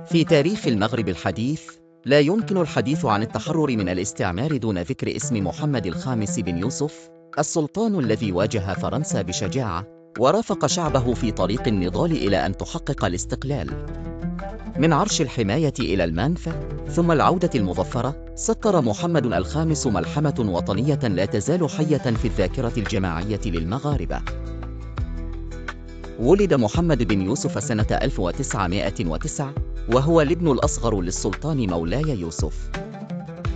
في تاريخ المغرب الحديث، لا يمكن الحديث عن التحرر من الاستعمار دون ذكر اسم محمد الخامس بن يوسف، السلطان الذي واجه فرنسا بشجاعة، ورافق شعبه في طريق النضال إلى أن تحقق الاستقلال. من عرش الحماية إلى المنفى، ثم العودة المظفرة، سطر محمد الخامس ملحمة وطنية لا تزال حية في الذاكرة الجماعية للمغاربة. ولد محمد بن يوسف سنة 1909، وهو الابن الأصغر للسلطان مولاي يوسف.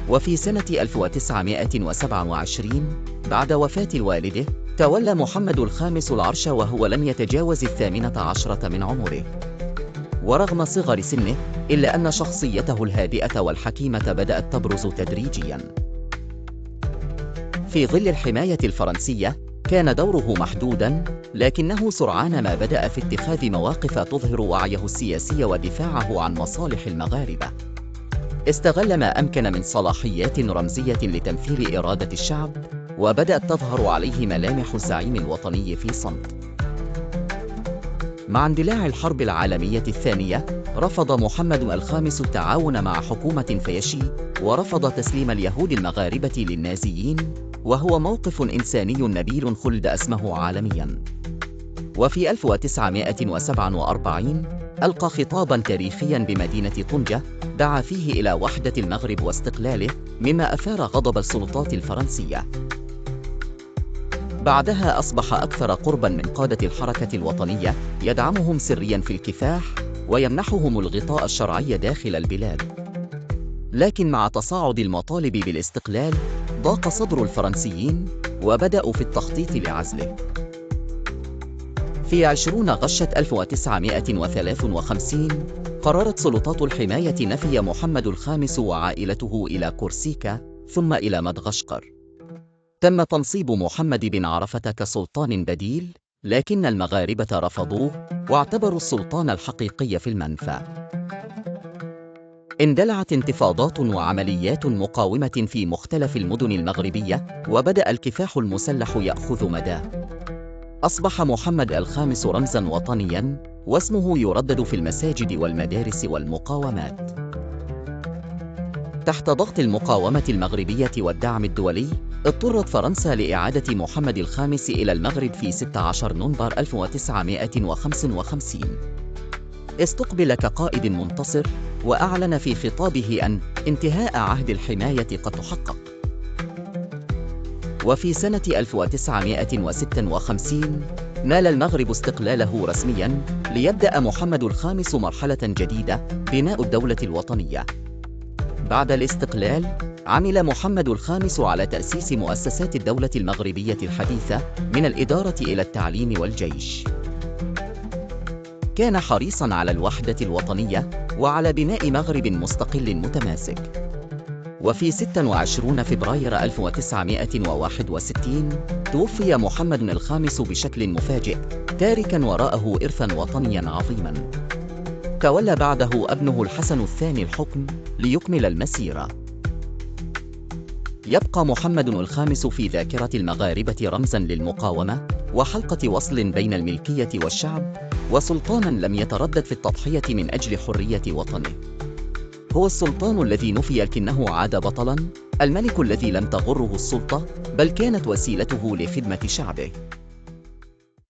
وفي سنة 1927 بعد وفاة والده، تولى محمد الخامس العرش وهو لم يتجاوز 18 من عمره. ورغم صغر سنه، إلا أن شخصيته الهادئة والحكيمة بدأت تبرز تدريجياً. في ظل الحماية الفرنسية، كان دوره محدوداً، لكنه سرعان ما بدأ في اتخاذ مواقف تظهر وعيه السياسي ودفاعه عن مصالح المغاربة. استغل ما أمكن من صلاحيات رمزية لتمثيل إرادة الشعب، وبدأت تظهر عليه ملامح الزعيم الوطني في صمت. مع اندلاع الحرب العالمية الثانية، رفض محمد الخامس التعاون مع حكومة فيشي، ورفض تسليم اليهود المغاربة للنازيين، وهو موقف إنساني نبيل خلد اسمه عالمياً. وفي 1947 ألقى خطاباً تاريخياً بمدينة طنجة، دعا فيه إلى وحدة المغرب واستقلاله، مما أثار غضب السلطات الفرنسية. بعدها أصبح أكثر قرباً من قادة الحركة الوطنية، يدعمهم سرياً في الكفاح، ويمنحهم الغطاء الشرعي داخل البلاد. لكن مع تصاعد المطالب بالاستقلال، ضاق صدر الفرنسيين، وبدأوا في التخطيط لعزله. في 20 غشت 1953، قررت سلطات الحماية نفي محمد الخامس وعائلته إلى كورسيكا، ثم إلى مدغشقر. تم تنصيب محمد بن عرفة كسلطان بديل، لكن المغاربة رفضوه، واعتبروا السلطان الحقيقي في المنفى. اندلعت انتفاضات وعمليات مقاومة في مختلف المدن المغربية، وبدأ الكفاح المسلح يأخذ مداه. أصبح محمد الخامس رمزاً وطنياً، واسمه يردد في المساجد والمدارس والمقاومات. تحت ضغط المقاومة المغربية والدعم الدولي، اضطرت فرنسا لإعادة محمد الخامس إلى المغرب في 16 نوفمبر 1955. استقبل كقائد منتصر، وأعلن في خطابه أن انتهاء عهد الحماية قد تحقق. وفي سنة 1956 نال المغرب استقلاله رسمياً، ليبدأ محمد الخامس مرحلة جديدة، بناء الدولة الوطنية. بعد الاستقلال، عمل محمد الخامس على تأسيس مؤسسات الدولة المغربية الحديثة، من الإدارة إلى التعليم والجيش. كان حريصاً على الوحدة الوطنية، وعلى بناء مغرب مستقل متماسك. وفي 26 فبراير 1961 توفي محمد الخامس بشكل مفاجئ، تاركاً وراءه إرثاً وطنياً عظيماً. تولى بعده ابنه الحسن الثاني الحكم، ليكمل المسيرة. يبقى محمد الخامس في ذاكرة المغاربة رمزاً للمقاومة، وحلقة وصل بين الملكية والشعب، وسلطاناً لم يتردد في التضحية من أجل حرية وطنه. هو السلطان الذي نفي لكنه عاد بطلاً، الملك الذي لم تغره السلطة، بل كانت وسيلته لخدمة شعبه.